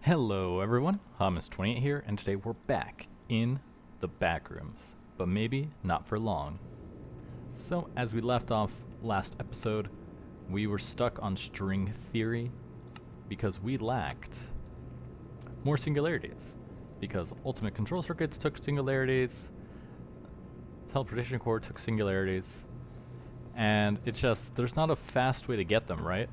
Hello everyone, Hamas28 here, and today we're back in the Backrooms, but maybe not for long. So, as we left off last episode, we were stuck on string theory because we lacked more singularities. Because ultimate control circuits took singularities, teleportation core took singularities, and it's just, there's not a fast way to get them, right?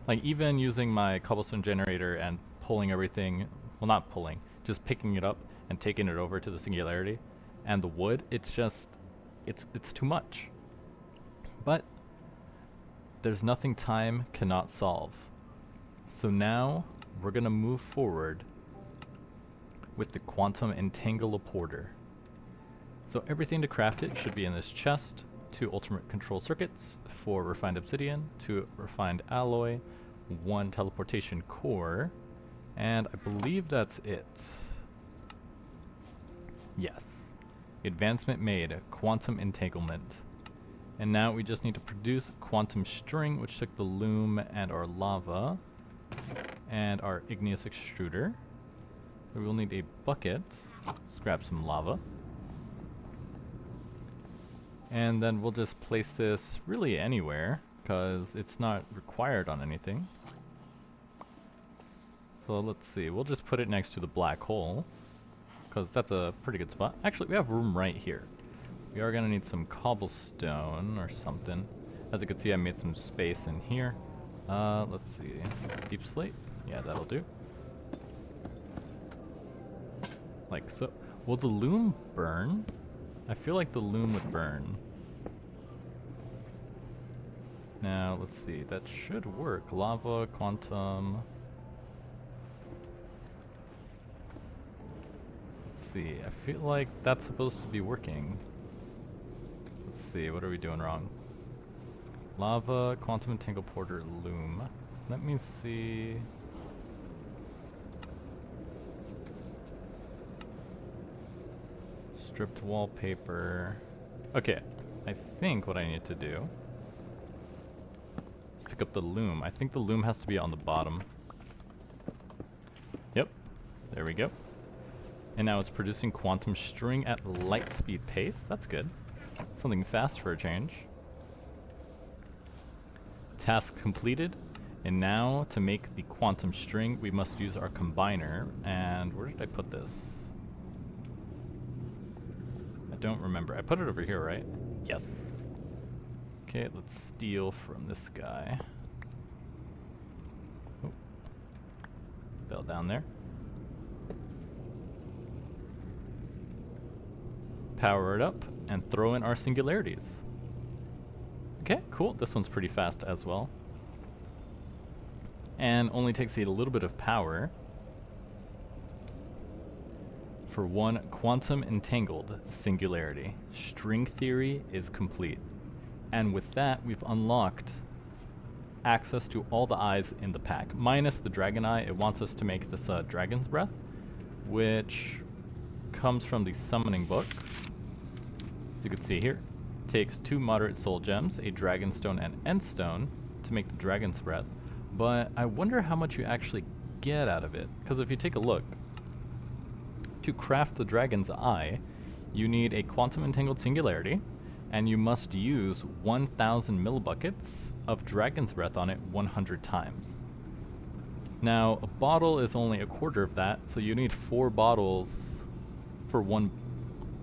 Like, even using my cobblestone generator and pulling everything, well, not pulling, just picking it up and taking it over to the singularity and the wood, it's just, it's too much. But there's nothing time cannot solve. So now we're gonna move forward with the quantum entangloporter. So everything to craft it should be in this chest. 2 ultimate control circuits, 4 refined obsidian, 2 refined alloy, 1 teleportation core, and I believe that's it. Yes. Advancement made, quantum entanglement. And now we just need to produce quantum string, which took the loom and our lava, and our igneous extruder. So we'll need a bucket. Let's grab some lava. And then we'll just place this really anywhere, because it's not required on anything. So let's see, we'll just put it next to the black hole, because that's a pretty good spot. Actually, we have room right here. We are going to need some cobblestone or something. As you can see, I made some space in here. Let's see, deep slate? Yeah, that'll do. Like so. Will the loom burn? I feel like the loom would burn. Now, let's see, that should work. Lava, quantum. Let's see, I feel like that's supposed to be working. Let's see, what are we doing wrong? Lava, quantum entangleporter, loom. Let me see. Stripped wallpaper. Okay, I think what I need to do is pick up the loom. I think the loom has to be on the bottom. Yep, there we go. And now it's producing quantum string at light speed pace. That's good. Something fast for a change. Task completed. And now to make the quantum string, we must use our combiner. And where did I put this? Don't remember. I put it over here, right? Yes. Okay, let's steal from this guy. Oh. Fell down there. Power it up and throw in our singularities. Okay, cool. This one's pretty fast as well. And only takes a little bit of power. For 1 quantum entangled singularity. String theory is complete. And with that, we've unlocked access to all the eyes in the pack. Minus the dragon eye, it wants us to make this dragon's breath, which comes from the summoning book. As you can see here, takes 2 moderate soul gems, a dragonstone and endstone, to make the dragon's breath. But I wonder how much you actually get out of it. Because if you take a look, to craft the dragon's eye, you need a quantum entangled singularity, and you must use 1,000 millibuckets of dragon's breath on it 100 times. Now, a bottle is only a quarter of that, so you need 4 bottles for 1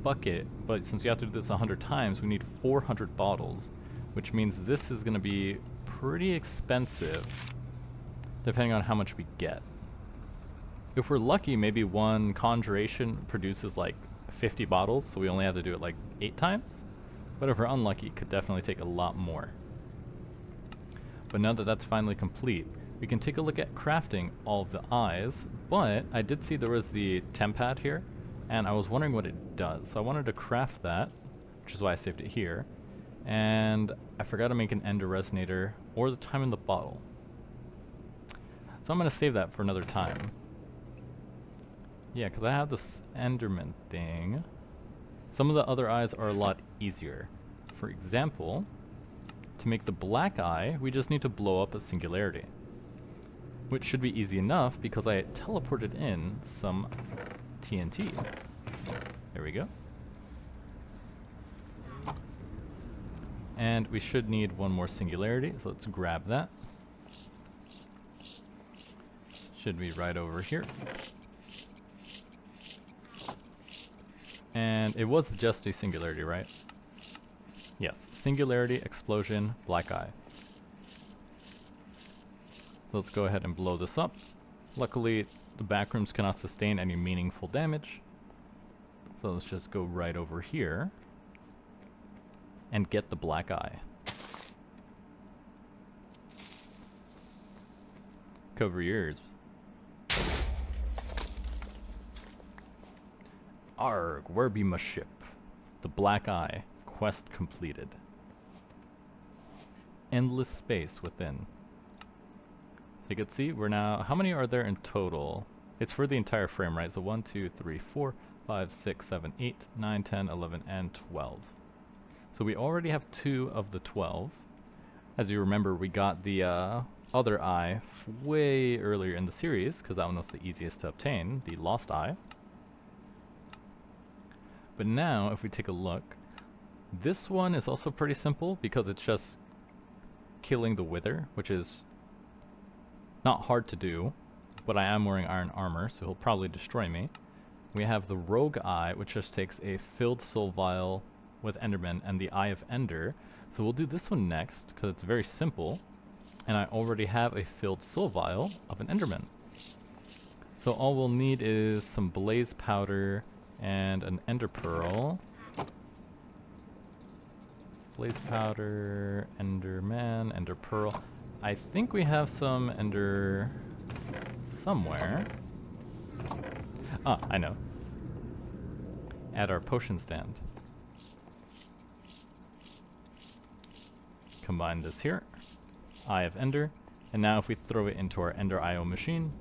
bucket, but since you have to do this 100 times, we need 400 bottles, which means this is going to be pretty expensive, depending on how much we get. If we're lucky, maybe 1 conjuration produces like 50 bottles, so we only have to do it like 8 times. But if we're unlucky, it could definitely take a lot more. But now that that's finally complete, we can take a look at crafting all of the eyes. But I did see there was the temp pad here, and I was wondering what it does. So I wanted to craft that, which is why I saved it here. And I forgot to make an ender resonator or the time in the bottle. So I'm going to save that for another time. Yeah, because I have this Enderman thing. Some of the other eyes are a lot easier. For example, to make the black eye, we just need to blow up a singularity. which should be easy enough because I teleported in some TNT. There we go. And we should need one more singularity, so let's grab that. Should be right over here. And it was just a singularity, right? Yes, singularity, explosion, black eye. So let's go ahead and blow this up. Luckily, the backrooms cannot sustain any meaningful damage. So let's just go right over here and get the black eye. Cover your ears. Arg, where be my ship? The black eye, quest completed. Endless space within. So you can see we're now, how many are there in total? It's for the entire frame, right? So 1, 2, 3, 4, 5, 6, 7, 8, 9, 10, 11, and 12. So we already have 2 of the 12. As you remember, we got the other eye way earlier in the series, because that one was the easiest to obtain, the lost eye. But now, if we take a look, this one is also pretty simple, because it's just killing the wither, which is not hard to do, but I am wearing iron armor, so he'll probably destroy me. We have the rogue eye, which just takes a filled soul vial with Enderman and the Eye of Ender. So we'll do this one next, because it's very simple, and I already have a filled soul vial of an Enderman. So all we'll need is some blaze powder and an ender pearl. Blaze powder, Enderman, ender pearl. I think we have some ender somewhere. Ah, I know. At our potion stand. Combine this here. Eye of Ender. And now if we throw it into our Ender IO machine,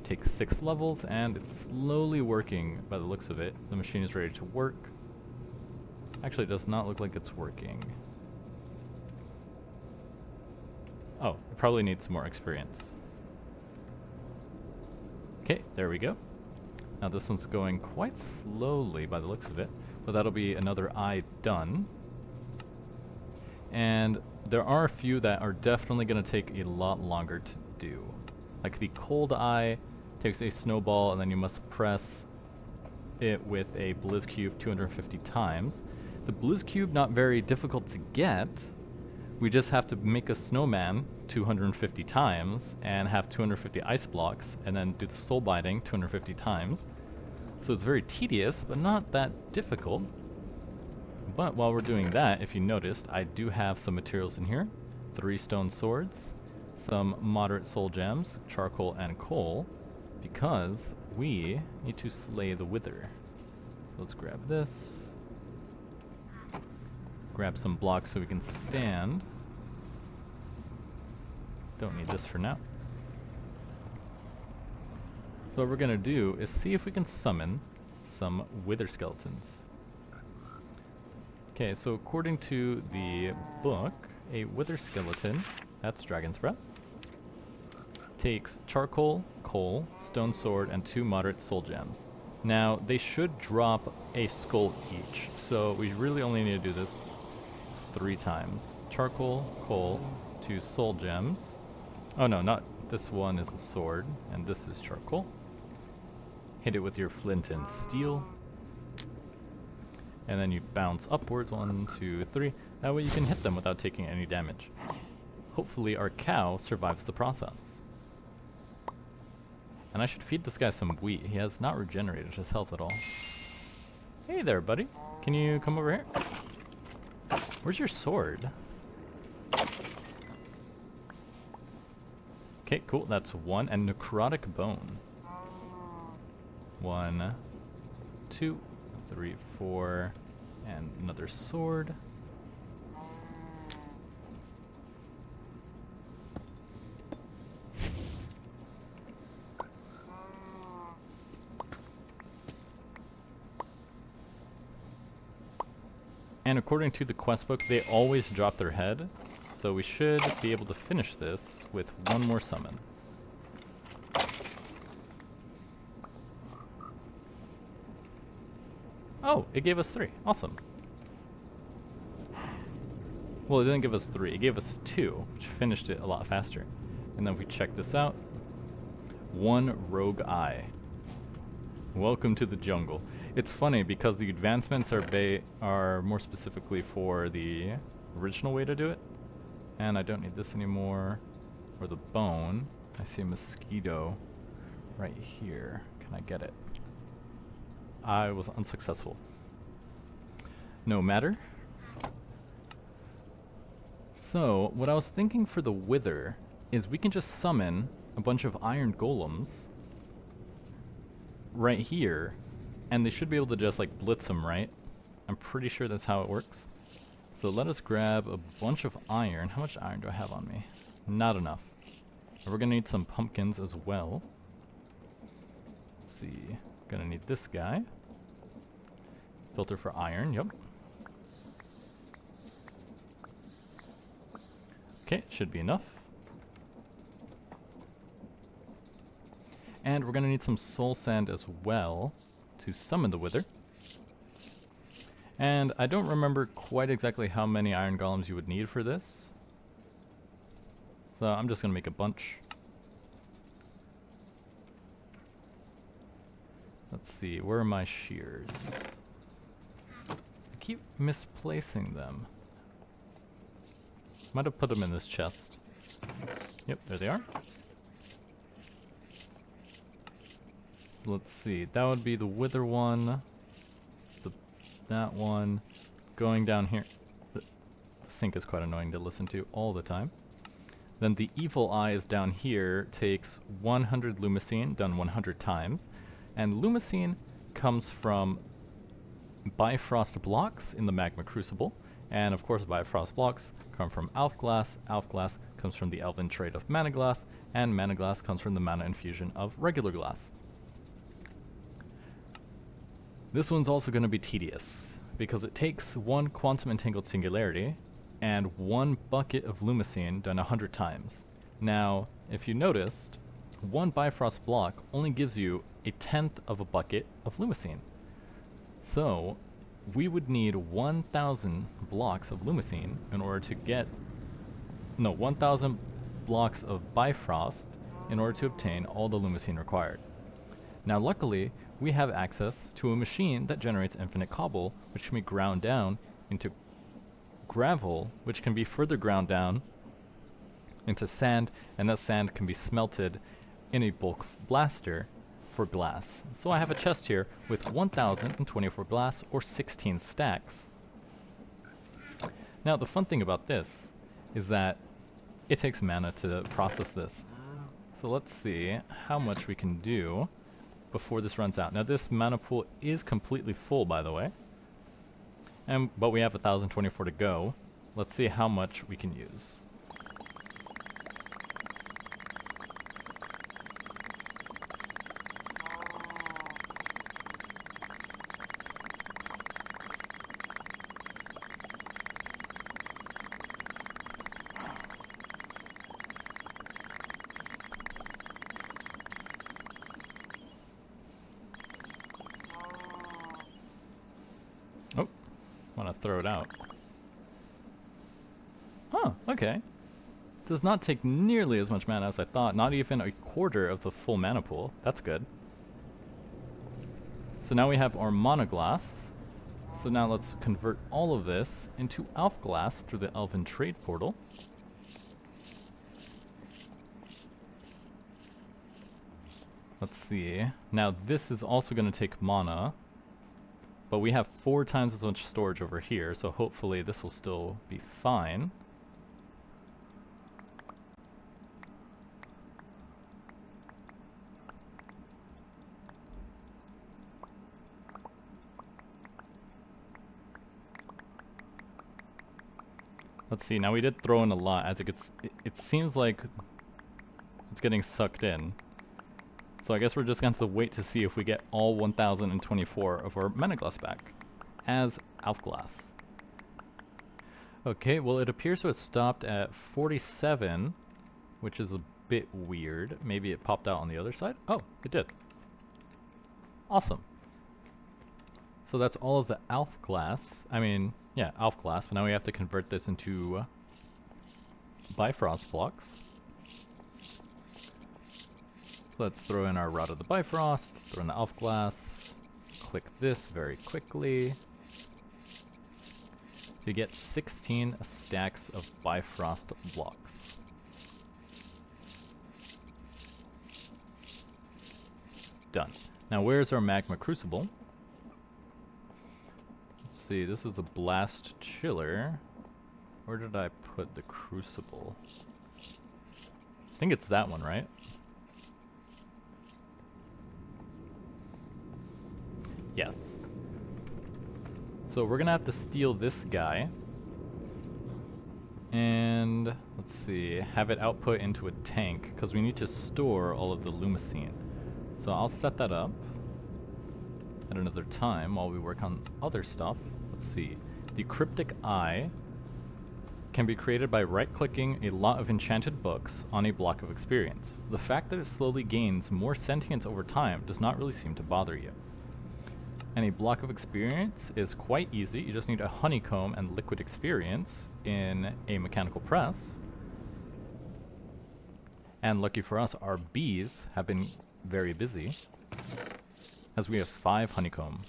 takes 6 levels, and it's slowly working by the looks of it. The machine is ready to work. Actually, it does not look like it's working. Oh, it probably needs some more experience. Okay, there we go. Now this one's going quite slowly by the looks of it, but that'll be another eye done. And there are a few that are definitely going to take a lot longer to do. Like the cold eye takes a snowball, and then you must press it with a blizz cube 250 times. The blizz cube, not very difficult to get. We just have to make a snowman 250 times and have 250 ice blocks, and then do the soul binding 250 times. So it's very tedious, but not that difficult. But while we're doing that, if you noticed, I do have some materials in here. 3 stone swords, some moderate soul gems, charcoal and coal, because we need to slay the wither. So let's grab this. Grab some blocks so we can stand. Don't need this for now. So what we're going to do is see if we can summon some wither skeletons. Okay, so according to the book, a wither skeleton, that's dragon's breath, takes charcoal, coal, stone sword, and 2 moderate soul gems. Now, they should drop a skull each, so we really only need to do this 3 times. Charcoal, coal, 2 soul gems. Oh no, not this one is a sword, and this is charcoal. Hit it with your flint and steel. And then you bounce upwards, 1, 2, 3. That way you can hit them without taking any damage. Hopefully our cow survives the process. And I should feed this guy some wheat. He has not regenerated his health at all. Hey there, buddy. Can you come over here? Where's your sword? Okay, cool. That's 1. And necrotic bone. 1, 2, 3, 4. And another sword. And according to the quest book, they always drop their head. So we should be able to finish this with one more summon. Oh, it gave us 3. Awesome. Well, it didn't give us 3. It gave us 2, which finished it a lot faster. And then if we check this out, 1 rogue eye. Welcome to the jungle. It's funny because the advancements are more specifically for the original way to do it. And I don't need this anymore. Or the bone. I see a mosquito right here. Can I get it? I was unsuccessful. No matter. So, what I was thinking for the wither is we can just summon a bunch of iron golems right here, and they should be able to just like blitz them, right? I'm pretty sure that's how it works. So let us grab a bunch of iron. How much iron do I have on me? Not enough. We're gonna need some pumpkins as well. Let's see. Gonna need this guy. Filter for iron, yep. Okay, should be enough. And we're gonna need some soul sand as well to summon the wither. And I don't remember quite exactly how many iron golems you would need for this. So I'm just gonna make a bunch. Let's see, where are my shears? I keep misplacing them. Might have put them in this chest. Yep, there they are. So let's see, that would be the wither one. That one. Going down here. The sink is quite annoying to listen to all the time. Then the evil eye is down here, takes 100 Lumisine, done 100 times. And Lumisine comes from Bifrost blocks in the magma crucible. And of course Bifrost blocks come from Alf Glass. Alf Glass comes from the elven trait of Mana Glass. And Mana Glass comes from the mana infusion of regular glass. This one's also going to be tedious, because it takes 1 quantum entangled singularity and 1 bucket of Lumisine done 100 times. Now, if you noticed, 1 Bifrost block only gives you 1/10 of a bucket of Lumisine. So, we would need 1,000 blocks of Lumisine in order to get... No, 1,000 blocks of Bifrost in order to obtain all the Lumisine required. Now luckily, we have access to a machine that generates infinite cobble, which can be ground down into gravel, which can be further ground down into sand, and that sand can be smelted in a bulk blaster for glass. So I have a chest here with 1,024 glass, or 16 stacks. Now the fun thing about this is that it takes mana to process this. So let's see how much we can do before this runs out. Now this mana pool is completely full, by the way, but we have 1,024 to go. Let's see how much we can use. Oh, want to throw it out. Oh, okay. Does not take nearly as much mana as I thought, not even a quarter of the full mana pool. That's good. So now we have our mana glass. So now let's convert all of this into Alf Glass through the Elven Trade Portal. Let's see. Now this is also going to take mana, but we have 4 times as much storage over here, so hopefully this will still be fine. Let's see, now we did throw in a lot as it seems like it's getting sucked in. So I guess we're just going to have to wait to see if we get all 1,024 of our mana glass back as Alf Glass. Okay, well it appears to have stopped at 47, which is a bit weird. Maybe it popped out on the other side? Oh, it did. Awesome. So that's all of the ALF glass. I mean, yeah, ALF glass, but now we have to convert this into Bifrost blocks. So let's throw in our Rod of the Bifrost, throw in the ALF glass, click this very quickly. So you get 16 stacks of Bifrost blocks. Done. Now where's our magma crucible? Let's see, this is a blast chiller. Where did I put the crucible? I think it's that one, right? Yes. So we're gonna have to steal this guy. And let's see, have it output into a tank, because we need to store all of the Lumisine. So I'll set that up at another time while we work on other stuff. Let's see. The Cryptic Eye can be created by right-clicking a lot of enchanted books on a block of experience. The fact that it slowly gains more sentience over time does not really seem to bother you. And a block of experience is quite easy. You just need a honeycomb and liquid experience in a mechanical press. And lucky for us, our bees have been very busy, as we have 5 honeycomb.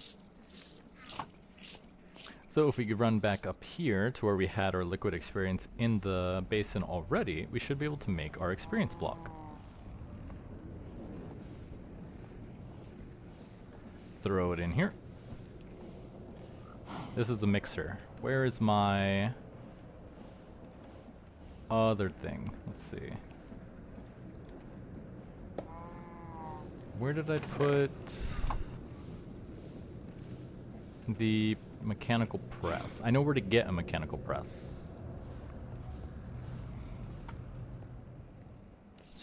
So if we could run back up here to where we had our liquid experience in the basin already, we should be able to make our experience block. Throw it in here. This is a mixer. Where is my other thing? Let's see. Where did I put the mechanical press? I know where to get a mechanical press.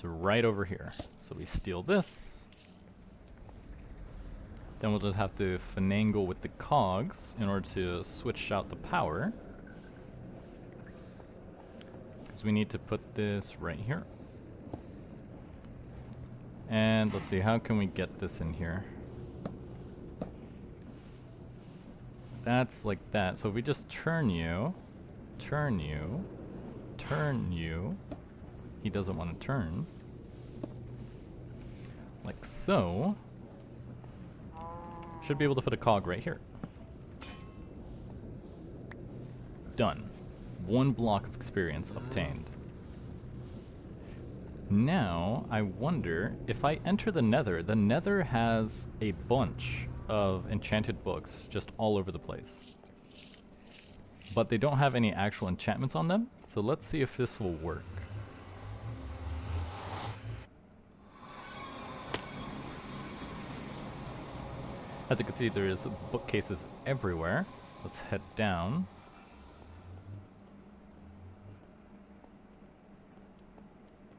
So right over here. So we steal this. Then we'll just have to finagle with the cogs in order to switch out the power. Because we need to put this right here. And let's see, how can we get this in here? That's like that. So if we just turn you, turn you, turn you. He doesn't want to turn. Like so. Should be able to put a cog right here. Done. 1 block of experience obtained. Now, I wonder, if I enter the Nether has a bunch of enchanted books just all over the place. But they don't have any actual enchantments on them, so let's see if this will work. As you can see, there is bookcases everywhere. Let's head down.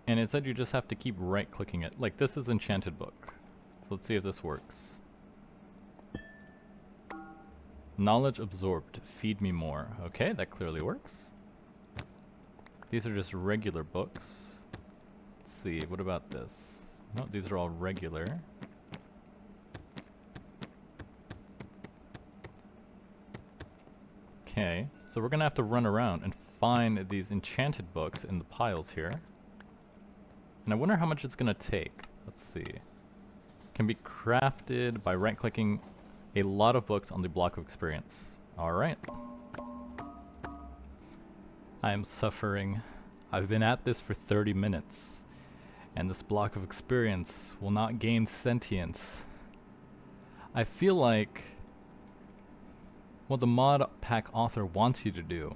And it said you just have to keep right-clicking it. Like, this is enchanted book. So let's see if this works. Knowledge absorbed. Feed me more. Okay, that clearly works. These are just regular books. Let's see, what about this? No, these are all regular. Okay, so we're gonna have to run around and find these enchanted books in the piles here. And I wonder how much it's gonna take. Let's see. Can be crafted by right-clicking a lot of books on the block of experience. Alright. I am suffering. I've been at this for 30 minutes. And this block of experience will not gain sentience. I feel like what the mod pack author wants you to do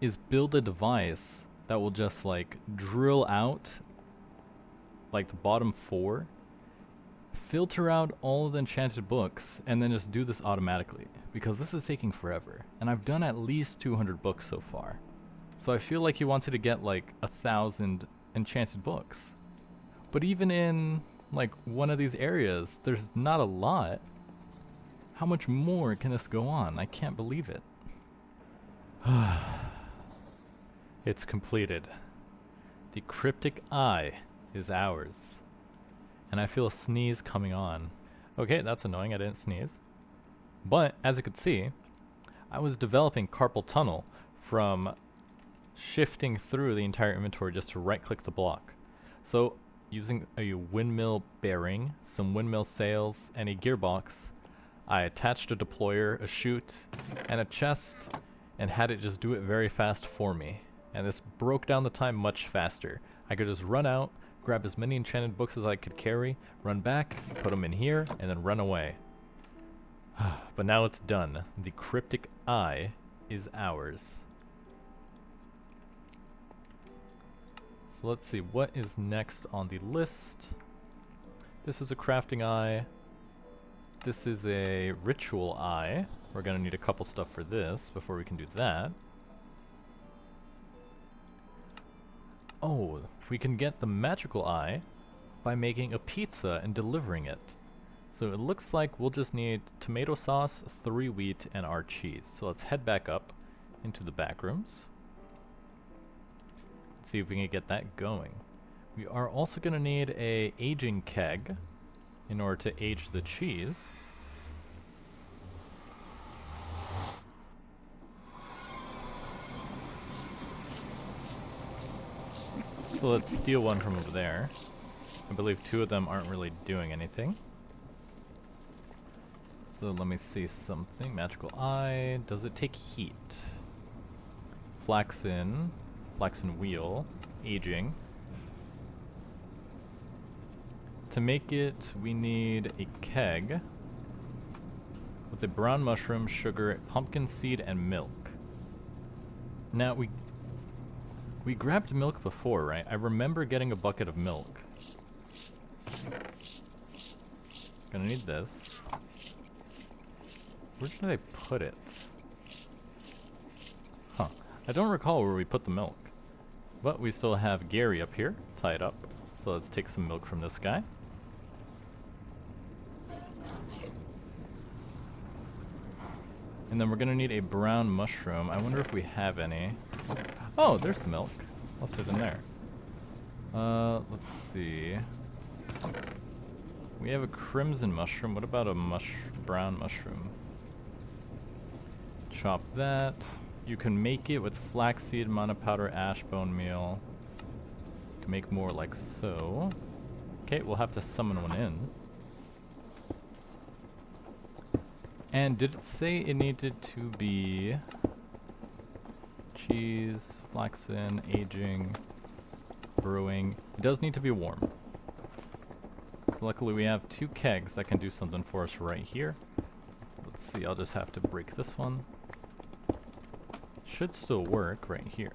is build a device that will just like drill out like the bottom 4, filter out all of the enchanted books, and then just do this automatically, because this is taking forever. And I've done at least 200 books so far. So I feel like he wanted to get like 1,000 enchanted books. But even in like one of these areas, there's not a lot. How much more can this go on? I can't believe it. It's completed. The cryptic eye is ours. And I feel a sneeze coming on. Okay, that's annoying, I didn't sneeze. But, as you could see, I was developing carpal tunnel from shifting through the entire inventory just to right-click the block. So, using a windmill bearing, some windmill sails, and a gearbox, I attached a deployer, a chute, and a chest, and had it just do it very fast for me. And this broke down the time much faster. I could just run out, grab as many enchanted books as I could carry, run back, put them in here, and then run away. But now it's done. The cryptic eye is ours. So let's see, what is next on the list? This is a crafting eye. This is a ritual eye. We're gonna need a couple stuff for this before we can do that. Oh, we can get the magical eye by making a pizza and delivering it. So it looks like we'll just need tomato sauce, 3 wheat, and our cheese. So let's head back up into the backrooms. See if we can get that going. We are also going to need a aging keg in order to age the cheese. So let's steal one from over there. I believe 2 of them aren't really doing anything. So let me see something. Magical eye. Does it take heat? Flaxen wheel. Aging. To make it, we need a keg with a brown mushroom, sugar, pumpkin seed, and milk. Now we grabbed milk before, right? I remember getting a bucket of milk. Gonna need this. Where did I put it? Huh. I don't recall where we put the milk. But we still have Gary up here, tied up. So let's take some milk from this guy. And then we're gonna need a brown mushroom. I wonder if we have any. Oh, there's the milk. Left it in there. Let's see. We have a crimson mushroom. What about a brown mushroom? Chop that. You can make it with flaxseed, mana powder, ash, bone meal. You can make more like so. Okay, we'll have to summon one in. And did it say it needed to be cheese, flaxen, aging, brewing? It does need to be warm. So luckily we have 2 kegs that can do something for us right here. Let's see, I'll just have to break this one. Should still work right here.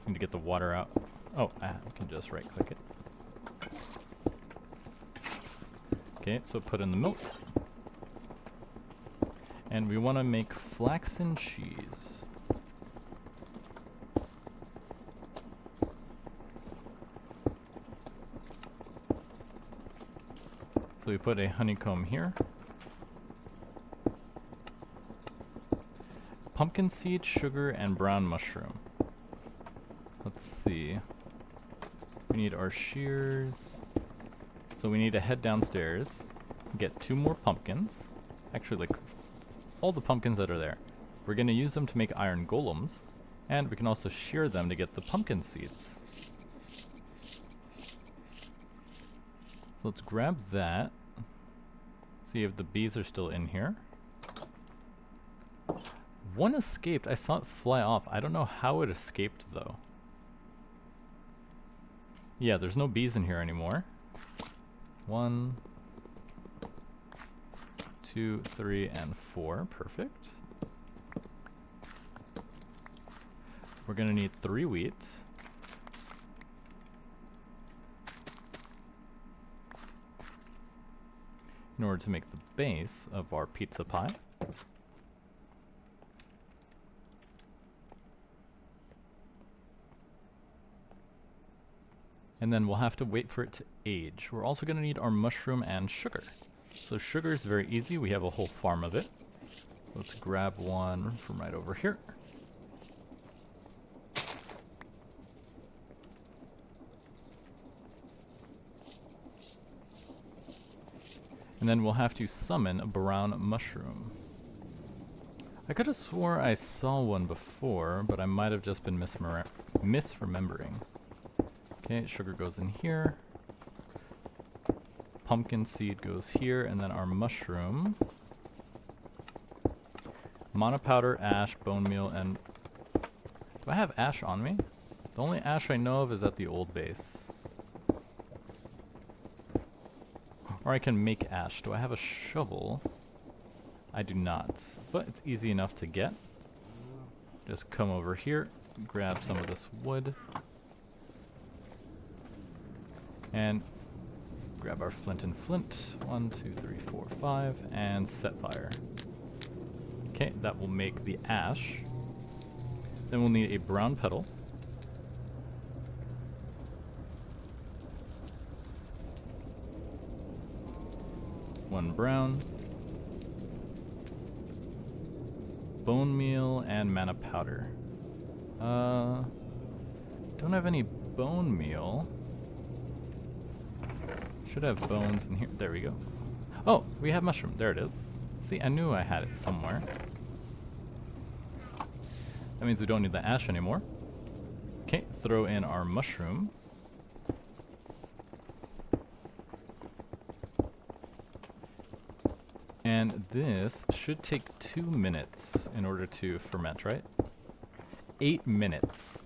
Need to get the water out. Oh, I can just right click it. Okay, so put in the milk. And we want to make flaxen cheese. So we put a honeycomb here. Pumpkin seed, sugar, and brown mushroom. Let's see. We need our shears. So we need to head downstairs, get 2 more pumpkins. Actually, like all the pumpkins that are there. We're going to use them to make iron golems, and we can also shear them to get the pumpkin seeds. So let's grab that. See if the bees are still in here. One escaped. I saw it fly off. I don't know how it escaped though. Yeah, there's no bees in here anymore. 1, 2, 3, and 4. Perfect. We're gonna need 3 wheat. In order to make the base of our pizza pie. And then we'll have to wait for it to age. We're also going to need our mushroom and sugar. So sugar is very easy. We have a whole farm of it. So let's grab one from right over here. And then we'll have to summon a brown mushroom. I could have swore I saw one before, but I might have just been misremembering. Okay, sugar goes in here. Pumpkin seed goes here, and then our mushroom. Mana powder, ash, bone meal, and... Do I have ash on me? The only ash I know of is at the old base. Or I can make ash. Do I have a shovel? I do not. But it's easy enough to get. Just come over here, grab some of this wood. And grab our flint and flint. 1, 2, 3, 4, 5. And set fire. Okay, that will make the ash. Then we'll need a brown petal. One brown. Bone meal and mana powder. Don't have any bone meal. Should have bones in here. There we go. Oh, we have mushroom. There it is. See, I knew I had it somewhere. That means we don't need the ash anymore. Okay, throw in our mushroom. And this should take 2 minutes in order to ferment, right? 8 minutes.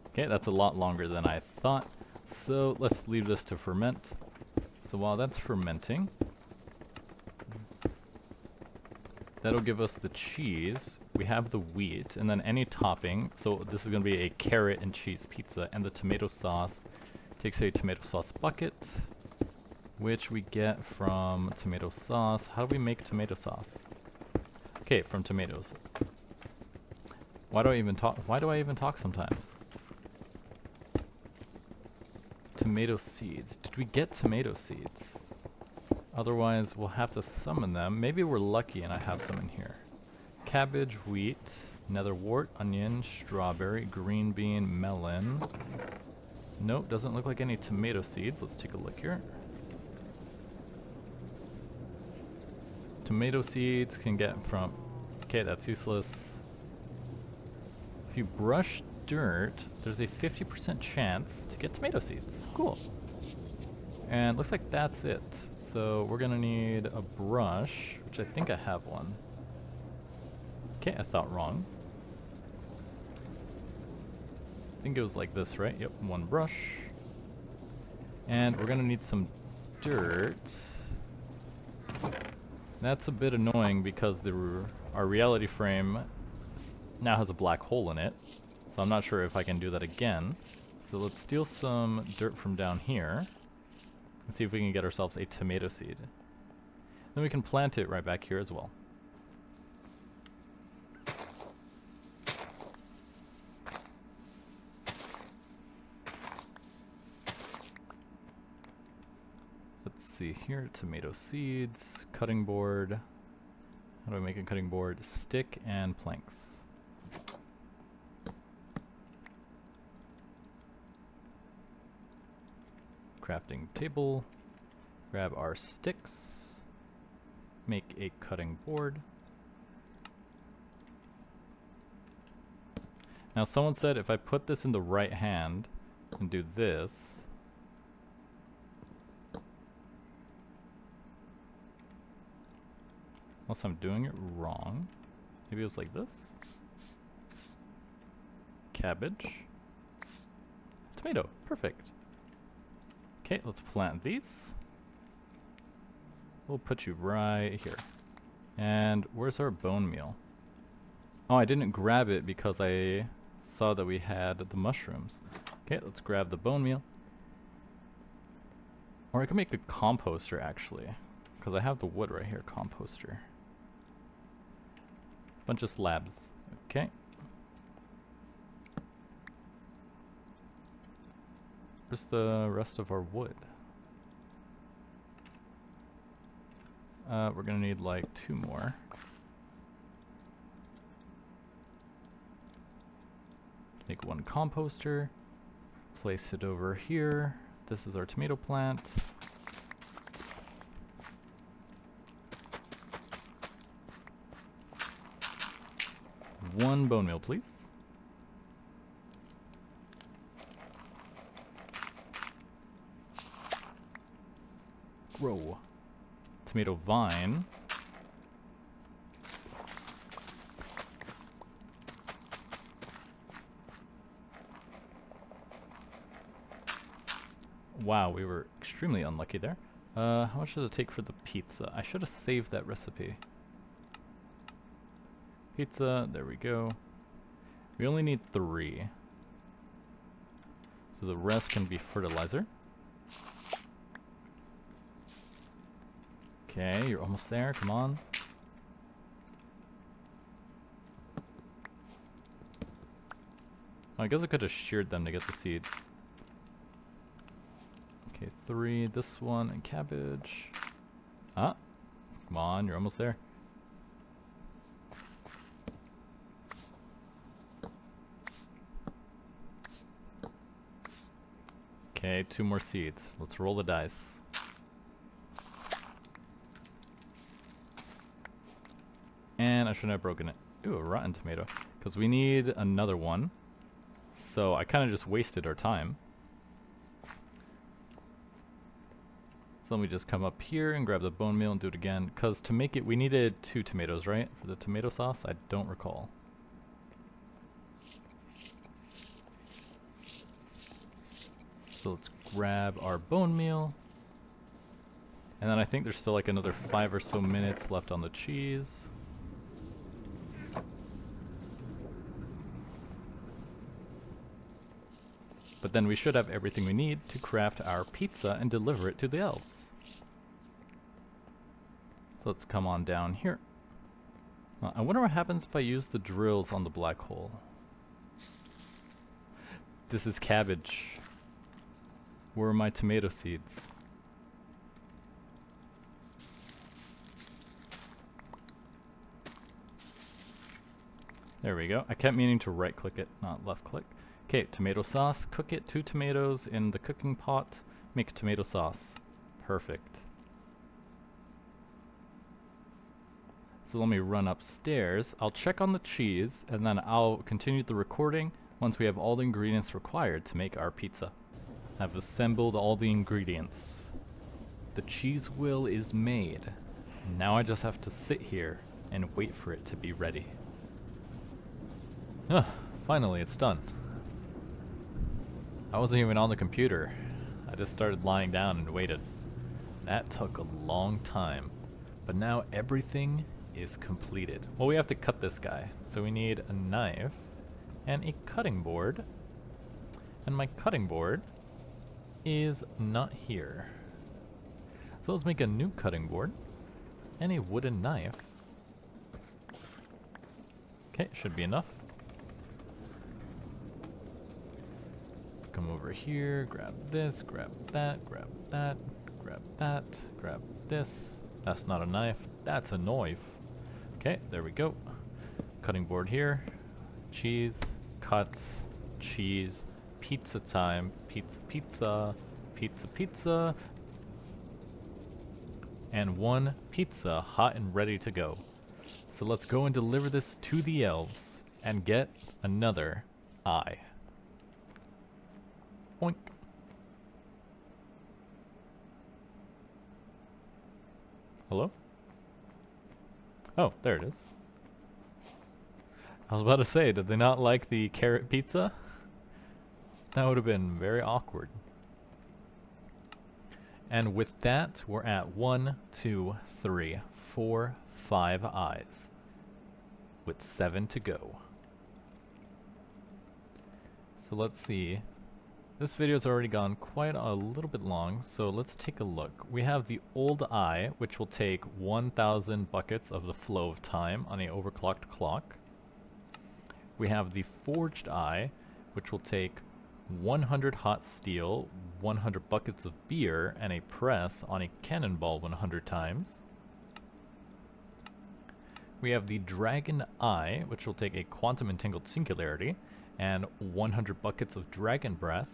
Okay, that's a lot longer than I thought. So let's leave this to ferment. So while that's fermenting, that'll give us the cheese. We have the wheat, and then any topping. So this is going to be a carrot and cheese pizza, and the tomato sauce takes a tomato sauce bucket, which we get from tomato sauce. How do we make tomato sauce? Okay, from tomatoes. Why do I even talk sometimes? Tomato seeds. Did we get tomato seeds? Otherwise, we'll have to summon them. Maybe we're lucky and I have some in here. Cabbage, wheat, netherwort, onion, strawberry, green bean, melon. Nope, doesn't look like any tomato seeds. Let's take a look here. Tomato seeds can get from... Okay, that's useless. If you brush dirt, there's a 50% chance to get tomato seeds. Cool. And looks like that's it. So we're gonna need a brush, which I think I have one. Okay, I thought wrong. I think it was like this, right? Yep, one brush. And we're gonna need some dirt. That's a bit annoying because our reality frame now has a black hole in it. So I'm not sure if I can do that again. So let's steal some dirt from down here. Let's see if we can get ourselves a tomato seed. Then we can plant it right back here as well. Let's see here, tomato seeds, cutting board. How do I make a cutting board? Stick and planks. Crafting table, grab our sticks, make a cutting board. Now someone said if I put this in the right hand and do this, unless I'm doing it wrong, maybe it was like this. Cabbage, tomato, perfect. Okay, let's plant these. We'll put you right here. And where's our bone meal? Oh, I didn't grab it because I saw that we had the mushrooms. Okay, let's grab the bone meal. Or I can make a composter actually, because I have the wood right here, composter. Bunch of slabs. Okay. Where's the rest of our wood? We're gonna need like 2 more. Make 1 composter. Place it over here. This is our tomato plant. one bone meal, please. Grow. Tomato vine. Wow, we were extremely unlucky there. How much does it take for the pizza? I should have saved that recipe. Pizza, there we go. We only need 3. So the rest can be fertilizer. Okay, you're almost there, come on. I guess I could have sheared them to get the seeds. Okay, 3, this one, and cabbage. Ah, come on, you're almost there. Okay, 2 more seeds. Let's roll the dice. And I shouldn't have broken it. Ooh, a rotten tomato. Because we need another one. So I kind of just wasted our time. So let me just come up here and grab the bone meal and do it again. Because to make it, we needed 2 tomatoes, right? For the tomato sauce? I don't recall. So let's grab our bone meal. And then I think there's still like another 5 or so minutes left on the cheese. But then we should have everything we need to craft our pizza and deliver it to the elves. So let's come on down here. I wonder what happens if I use the drills on the black hole. This is cabbage. Where are my tomato seeds? There we go. I kept meaning to right click it, not left click. Okay, tomato sauce. Cook it 2 tomatoes in the cooking pot. Make tomato sauce. Perfect. So let me run upstairs. I'll check on the cheese, and then I'll continue the recording once we have all the ingredients required to make our pizza. I've assembled all the ingredients. The cheese wheel is made. Now I just have to sit here and wait for it to be ready. Finally, it's done. I wasn't even on the computer. I just started lying down and waited. That took a long time. But now everything is completed. Well, we have to cut this guy. So we need a knife and a cutting board. And my cutting board is not here. So let's make a new cutting board and a wooden knife. Okay, should be enough. Come over here, grab this, grab that, grab that, grab that, grab this. That's not a knife, that's a knife. Okay, there we go. Cutting board here. Cheese, cuts, cheese, pizza time, pizza, pizza, pizza, pizza. And 1 pizza hot and ready to go. So let's go and deliver this to the elves and get another eye. Oink. Hello? Oh, there it is. I was about to say, did they not like the carrot pizza? That would have been very awkward. And with that, we're at 1, 2, 3, 4, 5 eyes. With 7 to go. So let's see. This video's already gone quite a little bit long, so let's take a look. We have the old eye, which will take 1,000 buckets of the flow of time on a overclocked clock. We have the forged eye, which will take 100 hot steel, 100 buckets of beer, and a press on a cannonball 100 times. We have the dragon eye, which will take a quantum entangled singularity, and 100 buckets of dragon breath.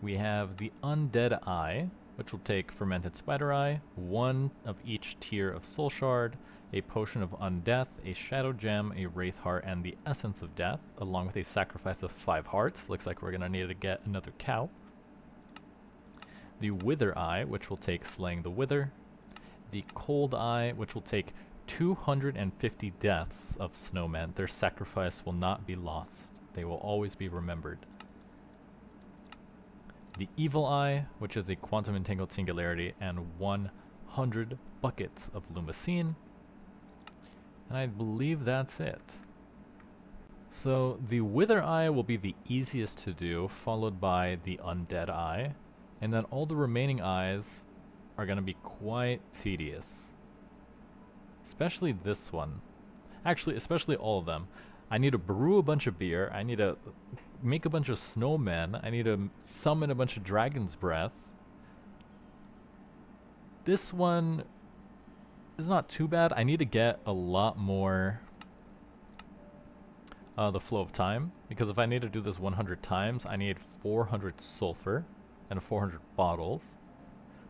We have the undead eye, which will take fermented spider eye, 1 of each tier of soul shard, a potion of undeath, a shadow gem, a wraith heart, and the essence of death, along with a sacrifice of 5 hearts. Looks like we're gonna need to get another cow. The wither eye, which will take slaying the wither. The cold eye, which will take 250 deaths of snowmen. Their sacrifice will not be lost. They will always be remembered. The evil eye, which is a quantum entangled singularity, and 100 buckets of Lumisine. And I believe that's it. So the wither eye will be the easiest to do, followed by the undead eye. And then all the remaining eyes are going to be quite tedious. Especially this one. Actually, especially all of them. I need to brew a bunch of beer. I need to make a bunch of snowmen. I need to summon a bunch of dragon's breath. This one is not too bad. I need to get a lot more the flow of time, because if I need to do this 100 times, I need 400 sulfur and 400 bottles.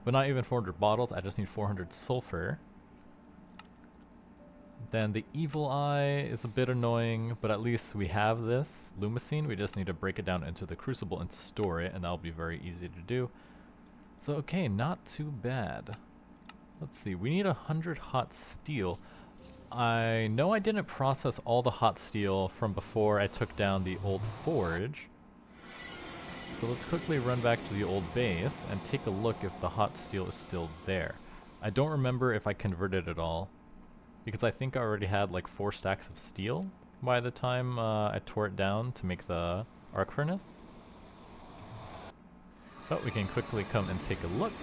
But not even 400 bottles, I just need 400 sulfur. Then the evil eye is a bit annoying, but at least we have this Lumisine. We just need to break it down into the crucible and store it, and that'll be very easy to do. So okay, not too bad. Let's see, we need 100 hot steel. I know I didn't process all the hot steel from before I took down the old forge. So let's quickly run back to the old base and take a look if the hot steel is still there. I don't remember if I converted it all, because I think I already had like 4 stacks of steel by the time I tore it down to make the arc furnace. But we can quickly come and take a look.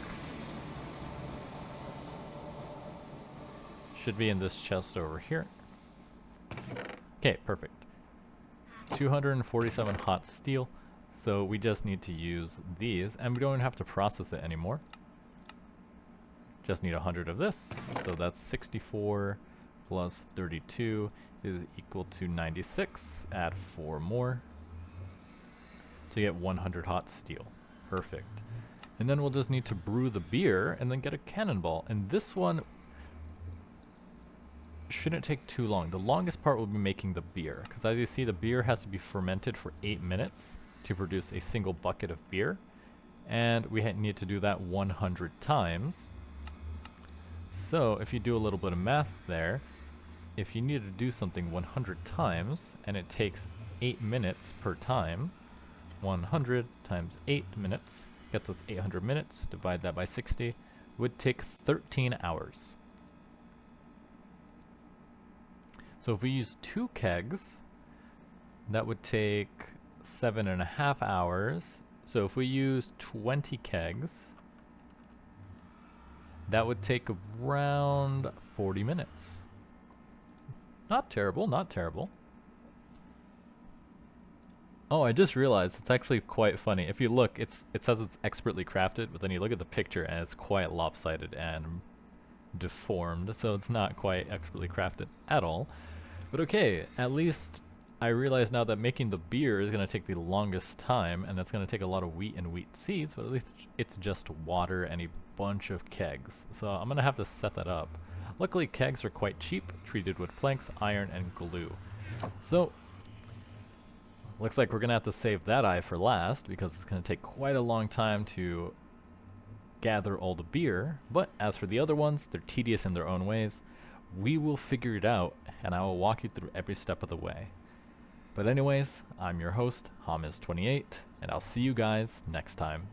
Should be in this chest over here. Okay, perfect. 247 hot steel. So we just need to use these, and we don't have to process it anymore. Just need 100 of this, so that's 64 plus 32 is equal to 96. Add 4 more to get 100 hot steel. Perfect. And then we'll just need to brew the beer and then get a cannonball. And this one shouldn't take too long. The longest part will be making the beer, because as you see, the beer has to be fermented for 8 minutes to produce a single bucket of beer, and we need to do that 100 times. So if you do a little bit of math there, if you need to do something 100 times and it takes 8 minutes per time, 100 times 8 minutes gets us 800 minutes. Divide that by 60, would take 13 hours. So if we use 2 kegs, that would take 7.5 hours. So if we use 20 kegs, that would take around 40 minutes. Not terrible, not terrible. Oh, I just realized it's actually quite funny. If you look, it says it's expertly crafted, but then you look at the picture and it's quite lopsided and deformed, so it's not quite expertly crafted at all. But okay, at least I realize now that making the beer is going to take the longest time, and it's going to take a lot of wheat and wheat seeds, but at least it's just water and a bunch of kegs. So I'm going to have to set that up. Luckily, kegs are quite cheap, treated with planks, iron, and glue. So, looks like we're going to have to save that eye for last, because it's going to take quite a long time to gather all the beer. But as for the other ones, they're tedious in their own ways. We will figure it out, and I will walk you through every step of the way. But anyways, I'm your host, Hamiz28, and I'll see you guys next time.